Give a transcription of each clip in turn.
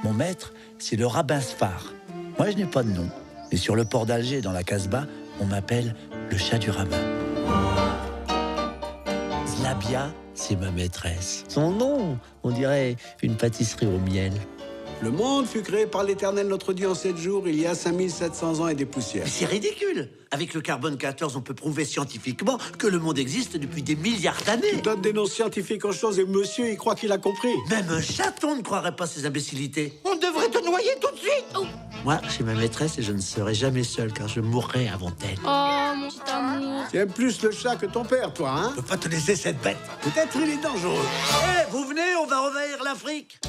Mon maître, c'est le rabbin Sfar. Moi, je n'ai pas de nom. Mais sur le port d'Alger, dans la Casbah, on m'appelle le chat du rabbin. Zlabia, c'est ma maîtresse. Son nom, on dirait une pâtisserie au miel. Le monde fut créé par l'Éternel notre Dieu en 7 jours, il y a 5700 ans et des poussières. Mais c'est ridicule. Avec le carbone 14, on peut prouver scientifiquement que le monde existe depuis des milliards d'années. Tu donnes des noms scientifiques aux choses et monsieur, il croit qu'il a compris. Même un chaton ne croirait pas ces imbécilités. On devrait te noyer tout de suite. Oh. Moi, je suis ma maîtresse et je ne serai jamais seul car je mourrai avant elle. Oh, mon petit amour. Tu aimes plus le chat que ton père, toi, hein? Je peux pas te laisser cette bête. Peut-être il est dangereux. Hé, vous venez, on va envahir l'Afrique.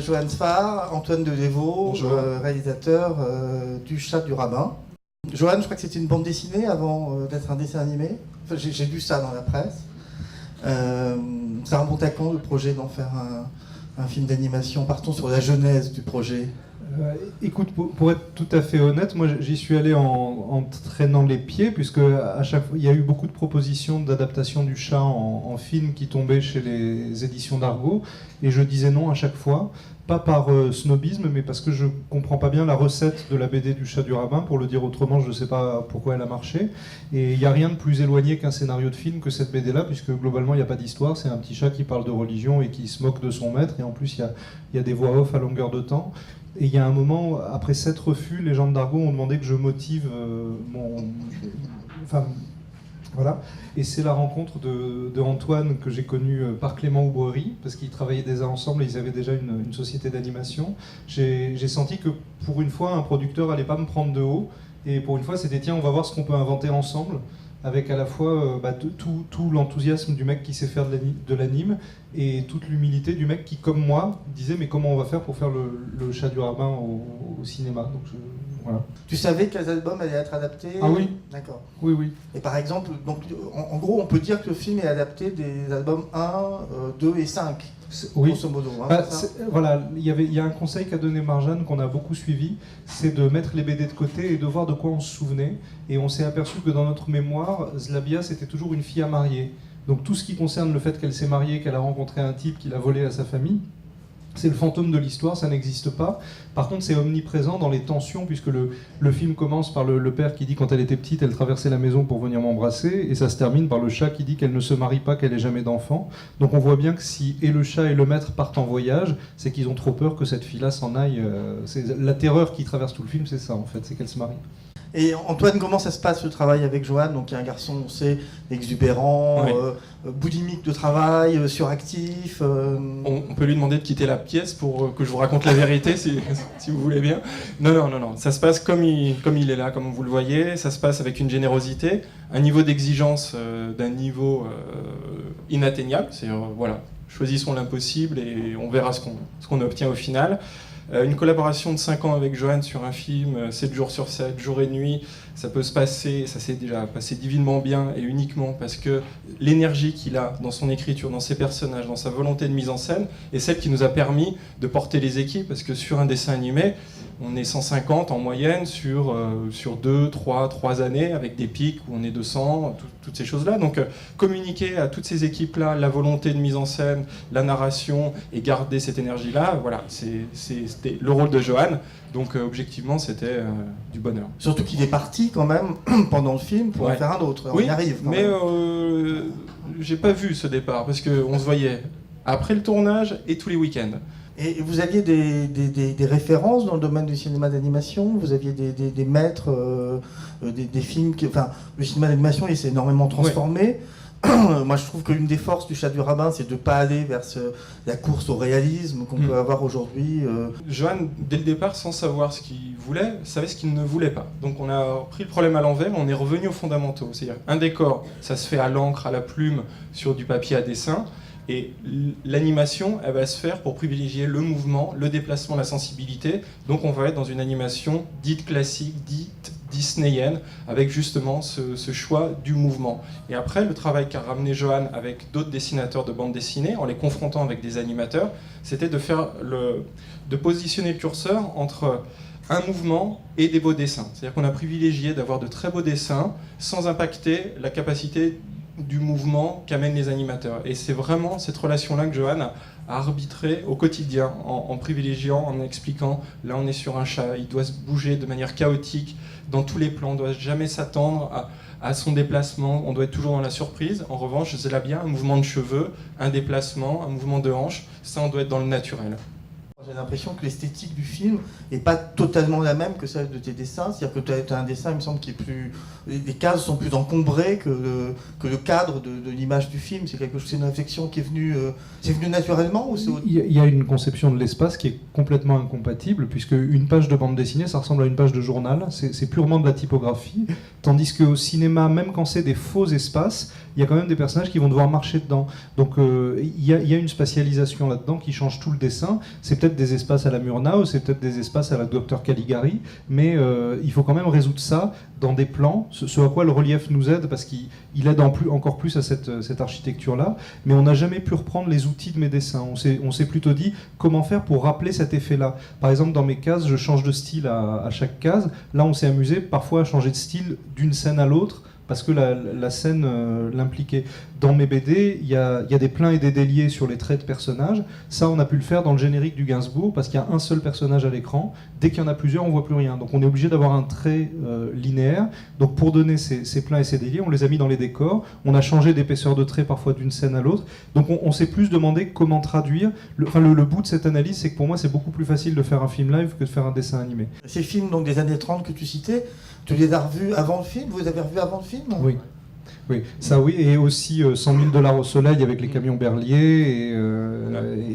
Johan Sfar, Antoine Delévaux, réalisateur du Chat du Rabbin. Johan, je crois que c'était une bande dessinée avant d'être un dessin animé. Enfin, j'ai lu ça dans la presse. Ça remonte à quand le projet d'en faire un film d'animation? Partons sur la genèse du projet. Écoute, pour être tout à fait honnête, moi j'y suis allé en traînant les pieds, puisque à chaque fois il y a eu beaucoup de propositions d'adaptation du chat en film qui tombaient chez les éditions d'Argo, et je disais non à chaque fois, pas par snobisme, mais parce que je comprends pas bien la recette de la BD du chat du rabbin. Pour le dire autrement, je sais pas pourquoi elle a marché, et il n'y a rien de plus éloigné qu'un scénario de film que cette BD là, puisque globalement il n'y a pas d'histoire, c'est un petit chat qui parle de religion et qui se moque de son maître, et en plus il y a des voix off à longueur de temps. Et il y a un moment, après 7 refus, les gens de Dargo ont demandé que je motive Enfin, voilà. Et c'est la rencontre de Antoine que j'ai connu par Clément Aubrerie, parce qu'ils travaillaient déjà ensemble et ils avaient déjà une société d'animation. J'ai senti que pour une fois, un producteur allait pas me prendre de haut. Et pour une fois, c'était tiens, on va voir ce qu'on peut inventer ensemble, avec à la fois tout l'enthousiasme du mec qui sait faire de l'anime et toute l'humilité du mec qui, comme moi, disait mais comment on va faire pour faire le chat du rabbin au cinéma. Donc voilà. Tu savais que les albums allaient être adaptés? Ah oui. D'accord. Oui, oui. Et par exemple, donc, en gros, on peut dire que le film est adapté des albums 1, 2 et 5. Oui. Grosso modo, hein, voilà, il y a un conseil qu'a donné Marjane qu'on a beaucoup suivi, c'est de mettre les BD de côté et de voir de quoi on se souvenait. Et on s'est aperçu que dans notre mémoire, Zlabia c'était toujours une fille à marier. Donc tout ce qui concerne le fait qu'elle s'est mariée, qu'elle a rencontré un type qui l'a volé à sa famille, c'est le fantôme de l'histoire, ça n'existe pas. Par contre, c'est omniprésent dans les tensions, puisque le film commence par le père qui dit quand elle était petite, elle traversait la maison pour venir m'embrasser, et ça se termine par le chat qui dit qu'elle ne se marie pas, qu'elle n'ait jamais d'enfant. Donc on voit bien que si et le chat et le maître partent en voyage, c'est qu'ils ont trop peur que cette fille-là s'en aille. C'est la terreur qui traverse tout le film, c'est ça en fait, c'est qu'elle se marie. Et Antoine, comment ça se passe le travail avec Johan? Donc il y a un garçon, on sait, exubérant, ouais. Boulimique de travail, suractif. On peut lui demander de quitter la pièce pour que je vous raconte la vérité, si vous voulez bien. Non. Ça se passe comme il est là, comme vous le voyez. Ça se passe avec une générosité, un niveau d'exigence d'un niveau inatteignable. C'est voilà, choisissons l'impossible et on verra ce qu'on obtient au final. Une collaboration de 5 ans avec Johan sur un film, 7 jours sur 7, jour et nuit, ça peut se passer, ça s'est déjà passé divinement bien et uniquement parce que l'énergie qu'il a dans son écriture, dans ses personnages, dans sa volonté de mise en scène, est celle qui nous a permis de porter les équipes, parce que sur un dessin animé, on est 150 en moyenne sur 3 années, avec des pics où on est 200, toutes ces choses-là. Donc communiquer à toutes ces équipes-là la volonté de mise en scène, la narration, et garder cette énergie-là, voilà, c'était le rôle de Johan. Donc objectivement, c'était du bonheur. Surtout qu'il est parti quand même pendant le film pour en faire un autre. Oui, on y arrive quand mais même. j'ai pas vu ce départ, parce qu'on se voyait après le tournage et tous les week-ends. Et vous aviez des références dans le domaine du cinéma d'animation? Vous aviez des maîtres, des films enfin, le cinéma d'animation, il s'est énormément transformé. Ouais. Moi, je trouve qu'une des forces du Chat du Rabbin, c'est de ne pas aller vers la course au réalisme qu'on peut avoir aujourd'hui. Johan, dès le départ, sans savoir ce qu'il voulait, savait ce qu'il ne voulait pas. Donc on a pris le problème à l'envers, on est revenu aux fondamentaux. C'est-à-dire, un décor, ça se fait à l'encre, à la plume, sur du papier à dessin. Et l'animation, elle va se faire pour privilégier le mouvement, le déplacement, la sensibilité. Donc on va être dans une animation dite classique, dite disneyienne, avec justement ce choix du mouvement. Et après, le travail qu'a ramené Johan avec d'autres dessinateurs de bande dessinée, en les confrontant avec des animateurs, c'était de positionner le curseur entre un mouvement et des beaux dessins. C'est-à-dire qu'on a privilégié d'avoir de très beaux dessins sans impacter la capacité du mouvement qu'amènent les animateurs. Et c'est vraiment cette relation-là que Johan à arbitrer au quotidien, en privilégiant, en expliquant, là on est sur un chat, il doit se bouger de manière chaotique dans tous les plans, on ne doit jamais s'attendre à son déplacement, on doit être toujours dans la surprise. En revanche, Zlabia, un mouvement de cheveux, un déplacement, un mouvement de hanche, ça on doit être dans le naturel. J'ai l'impression que l'esthétique du film n'est pas totalement la même que celle de tes dessins. C'est-à-dire que tu as un dessin, il me semble, qui est plus... Les cases sont plus encombrées que le cadre de l'image du film. C'est une réflexion qui est venue... c'est venu naturellement ou c'est... Il y a une conception de l'espace qui est complètement incompatible, puisque une page de bande dessinée, ça ressemble à une page de journal. C'est purement de la typographie. Tandis qu'au cinéma, même quand c'est des faux espaces, il y a quand même des personnages qui vont devoir marcher dedans. Donc il y a une spatialisation là-dedans qui change tout le dessin. C'est peut-être des espaces à la Murnau, c'est peut-être des espaces à la Dr Caligari, mais il faut quand même résoudre ça dans des plans, ce à quoi le relief nous aide, parce qu'il aide encore plus à cette architecture-là, mais on n'a jamais pu reprendre les outils de mes dessins. On s'est plutôt dit comment faire pour rappeler cet effet-là. Par exemple, dans mes cases, je change de style à chaque case. Là, on s'est amusé parfois à changer de style d'une scène à l'autre, parce que la scène l'impliquait. Dans mes BD, il y a des pleins et des déliés sur les traits de personnages. Ça, on a pu le faire dans le générique du Gainsbourg, parce qu'il y a un seul personnage à l'écran. Dès qu'il y en a plusieurs, on ne voit plus rien. Donc on est obligé d'avoir un trait linéaire. Donc pour donner ces pleins et ces déliés, on les a mis dans les décors. On a changé d'épaisseur de trait parfois d'une scène à l'autre. Donc on s'est plus demandé comment traduire. Le bout de cette analyse, c'est que pour moi, c'est beaucoup plus facile de faire un film live que de faire un dessin animé. Ces films donc, des années 30 que tu citais, tu les as revus avant le film? Vous les avez revus avant le film? Oui. Oui, ça oui, et aussi 100 000 $ au soleil avec les camions Berlier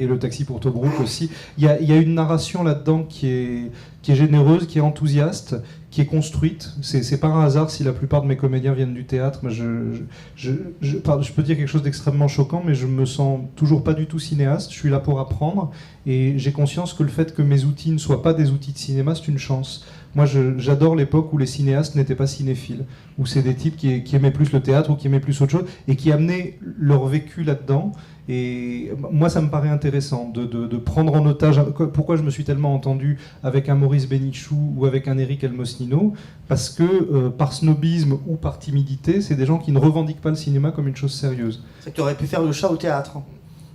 et le taxi pour Tobruk aussi. Il y a une narration là-dedans qui est généreuse, qui est enthousiaste, qui est construite. C'est pas un hasard si la plupart de mes comédiens viennent du théâtre. Mais je peux dire quelque chose d'extrêmement choquant, mais je me sens toujours pas du tout cinéaste. Je suis là pour apprendre et j'ai conscience que le fait que mes outils ne soient pas des outils de cinéma, c'est une chance. Moi, j'adore l'époque où les cinéastes n'étaient pas cinéphiles, où c'est des types qui aimaient plus le théâtre ou qui aimaient plus autre chose et qui amenaient leur vécu là-dedans. Et moi, ça me paraît intéressant de prendre en otage. Pourquoi je me suis tellement entendu avec un Maurice Bénichou ou avec un Éric Elmosnino? Parce que par snobisme ou par timidité, c'est des gens qui ne revendiquent pas le cinéma comme une chose sérieuse. C'est que tu aurais pu faire le chat au théâtre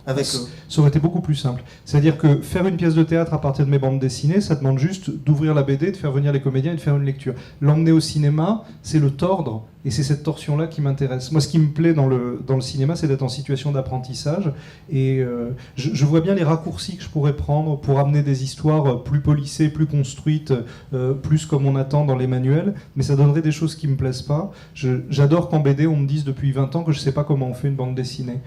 avec eux. Ça aurait été beaucoup plus simple. C'est-à-dire que faire une pièce de théâtre à partir de mes bandes dessinées, ça demande juste d'ouvrir la BD, de faire venir les comédiens et de faire une lecture. L'emmener au cinéma, c'est le tordre, et c'est cette torsion-là qui m'intéresse. Moi, ce qui me plaît dans le cinéma, c'est d'être en situation d'apprentissage, et je vois bien les raccourcis que je pourrais prendre pour amener des histoires plus polissées, plus construites, plus comme on attend dans les manuels, mais ça donnerait des choses qui me plaisent pas. J'adore qu'en BD, on me dise depuis 20 ans que je sais pas comment on fait une bande dessinée.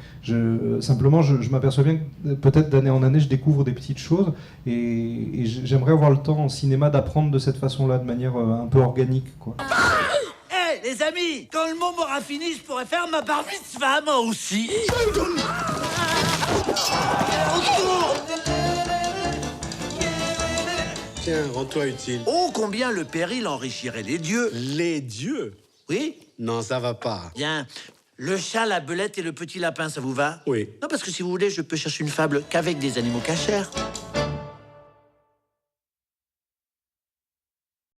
Simplement, je m'aperçois bien que peut-être d'année en année, je découvre des petites choses, et j'aimerais avoir le temps en cinéma d'apprendre de cette façon-là, de manière un peu organique, quoi. Hé, les amis, quand le môme aura fini, je pourrais faire ma bar mitzvah, moi aussi. Tiens, rends-toi utile. Oh, combien le péril enrichirait les dieux. Les dieux? Oui? Non, ça va pas. Bien. Le chat, la belette et le petit lapin, ça vous va? Oui. Non, parce que si vous voulez, je peux chercher une fable qu'avec des animaux cachers.